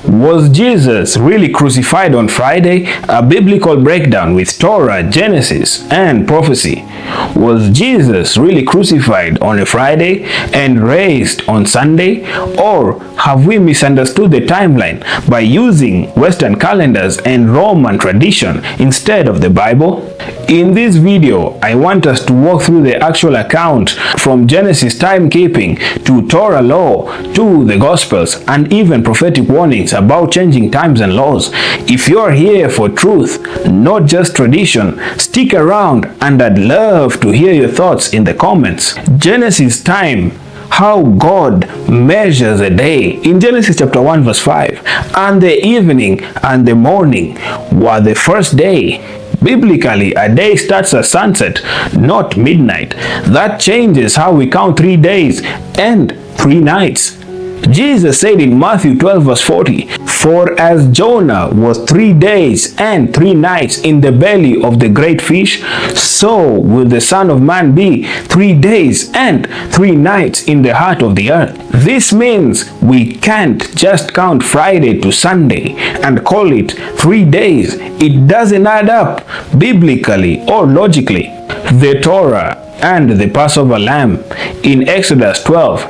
Was Jesus really crucified on Friday? A biblical breakdown with Torah, Genesis, and prophecy. Was Jesus really crucified on a Friday and raised on Sunday? Or have we misunderstood the timeline by using Western calendars and Roman tradition instead of the Bible? In this video, I want us to walk through the actual account from Genesis timekeeping to Torah law to the Gospels and even prophetic warnings about changing times and laws. If you're here for truth, not just tradition, stick around and I'd love to hear your thoughts in the comments. Genesis time, how God measures a day. In Genesis chapter 1 verse 5, and the evening and the morning were the first day. Biblically, a day starts at sunset, not midnight. That changes how we count 3 days and 3 nights. Jesus said in Matthew 12 verse 40, "For as Jonah was 3 days and 3 nights in the belly of the great fish, so will the Son of Man be 3 days and 3 nights in the heart of the earth." This means we can't just count Friday to Sunday and call it 3 days. It doesn't add up biblically or logically. The Torah and the Passover lamb in Exodus 12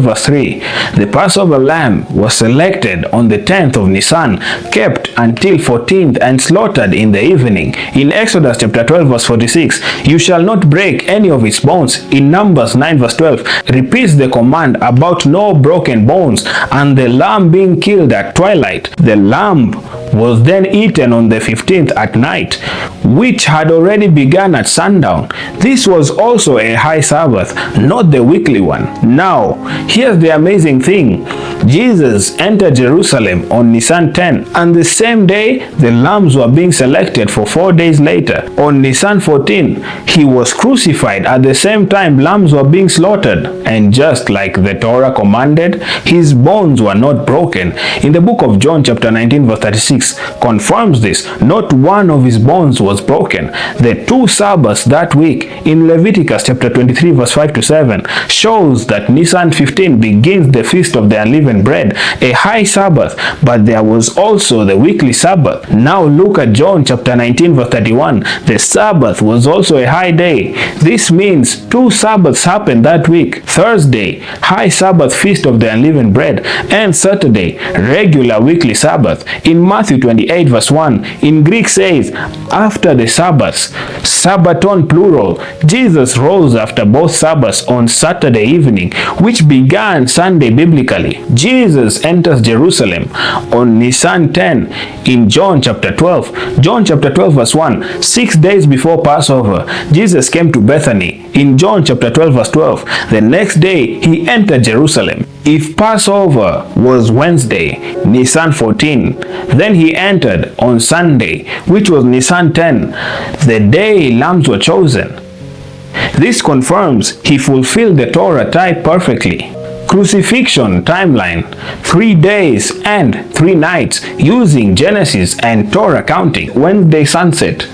verse 3, the Passover lamb was selected on the 10th of Nisan, kept until 14th and slaughtered in the evening. In Exodus chapter 12 verse 46, "You shall not break any of its bones." In Numbers 9 verse 12 repeats the command about no broken bones and the lamb being killed at twilight. The lamb was then eaten on the 15th at night, which had already begun at sundown. This was also a high Sabbath, not the weekly one. Now, here's the amazing thing. Jesus entered Jerusalem on Nisan 10, and the same day the lambs were being selected for 4 days later. On Nisan 14, he was crucified at the same time lambs were being slaughtered. And just like the Torah commanded, his bones were not broken. In the book of John chapter 19 verse 36 confirms this. Not one of his bones was broken. The 2 Sabbaths that week in Leviticus chapter 23 verse 5 to 7 shows that Nisan 15 begins the feast of the unleavened bread, a high Sabbath, but there was also the weekly Sabbath. Now look at John chapter 19 verse 31. The Sabbath was also a high day. This means 2 Sabbaths happened that week. Thursday, high Sabbath feast of the unleavened bread, and Saturday, regular weekly Sabbath. In Matthew 28 verse 1, in Greek says, after the Sabbaths, Sabbaton plural. Jesus rose after both Sabbaths on Saturday evening, which began Sunday biblically. Jesus enters Jerusalem on Nisan 10 in John chapter 12. John chapter 12 verse 1, 6 days before Passover, Jesus came to Bethany. In John chapter 12 verse 12, the next day he entered Jerusalem. If Passover was Wednesday, Nisan 14, then he entered on Sunday, which was Nisan 10, the day lambs were chosen. This confirms he fulfilled the Torah type perfectly. Crucifixion timeline, 3 days and 3 nights using Genesis and Torah counting. Wednesday sunset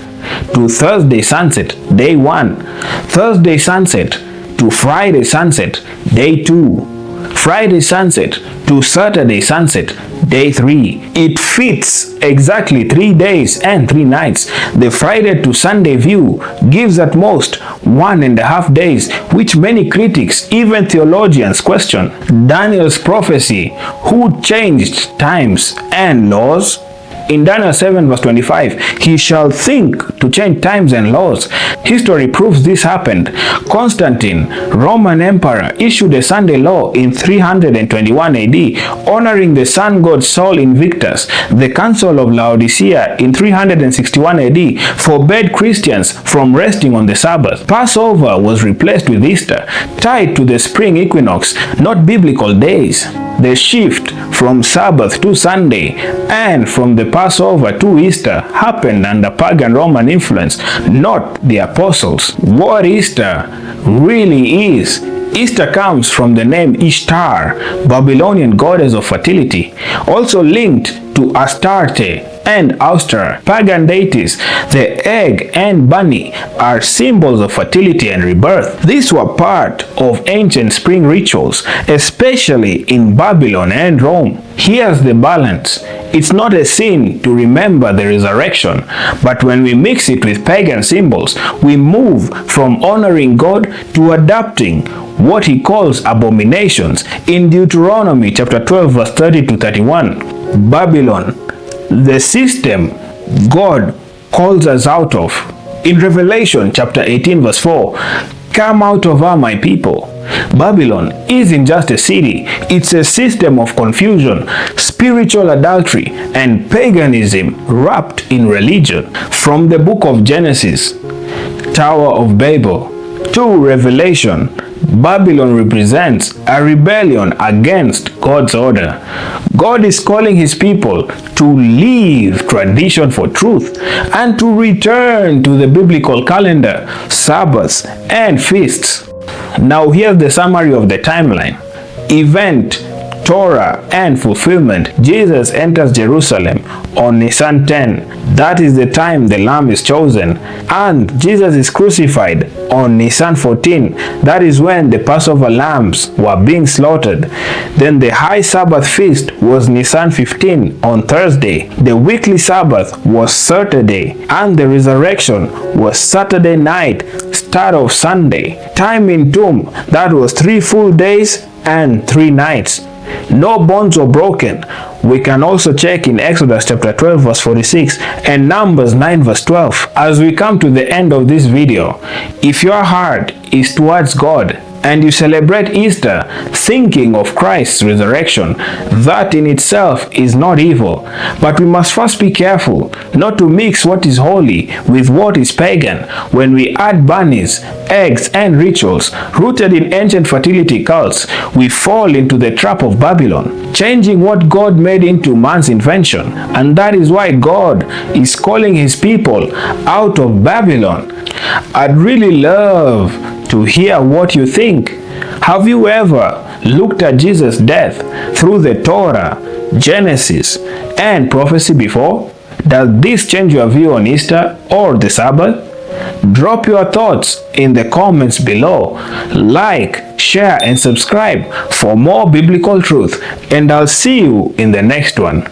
to Thursday sunset, day 1. Thursday sunset to Friday sunset, day 2. Friday sunset to Saturday sunset, day 3. It fits exactly 3 days and 3 nights. The Friday to Sunday view gives at most 1.5 days, which many critics, even theologians, question. Daniel's prophecy, who changed times and laws? In Daniel 7 verse 25, he shall think to change times and laws. History proves this happened. Constantine, Roman emperor, issued a Sunday law in 321 AD, honoring the sun god Sol Invictus. The Council of Laodicea in 361 AD forbade Christians from resting on the Sabbath. Passover was replaced with Easter, tied to the spring equinox, not biblical days. The shift from Sabbath to Sunday and from the Passover to Easter happened under pagan Roman influence, not the apostles. What Easter really is. Easter comes from the name Ishtar, Babylonian goddess of fertility, also linked to Astarte and Auster, pagan deities. The egg and bunny are symbols of fertility and rebirth. These were part of ancient spring rituals, especially in Babylon and Rome. Here's the balance. It's not a sin to remember the resurrection, but when we mix it with pagan symbols, we move from honoring God to adapting what he calls abominations in Deuteronomy chapter 12 verse 30 to 31. Babylon, the system God calls us out of. In Revelation chapter 18 verse 4, come out of her, my people. Babylon isn't just a city, it's a system of confusion, spiritual adultery, and paganism wrapped in religion. From the book of Genesis, Tower of Babel, to Revelation, Babylon represents a rebellion against God's order. God is calling his people to leave tradition for truth and to return to the biblical calendar, Sabbaths, and feasts. Now here's the summary of the timeline. Event, Torah, and fulfillment. Jesus enters Jerusalem on Nisan 10. That is the time the Lamb is chosen. And Jesus is crucified on Nisan 14. That is when the Passover lambs were being slaughtered. Then the high Sabbath feast was Nisan 15 on Thursday. The weekly Sabbath was Saturday. And the resurrection was Saturday night, start of Sunday. Time in tomb, that was 3 full days and 3 nights. No bones were broken. We can also check in Exodus chapter 12 verse 46 and Numbers 9 verse 12. As we come to the end of this video, if your heart is towards God and you celebrate Easter thinking of Christ's resurrection, that in itself is not evil. But we must first be careful not to mix what is holy with what is pagan. When we add bunnies, eggs, and rituals rooted in ancient fertility cults, we fall into the trap of Babylon, changing what God made into man's invention. And that is why God is calling his people out of Babylon. I'd really love to hear what you think. Have you ever looked at Jesus' death through the Torah, Genesis, and prophecy before? Does this change your view on Easter or the Sabbath? Drop your thoughts in the comments below. Like, share, and subscribe for more biblical truth, and I'll see you in the next one.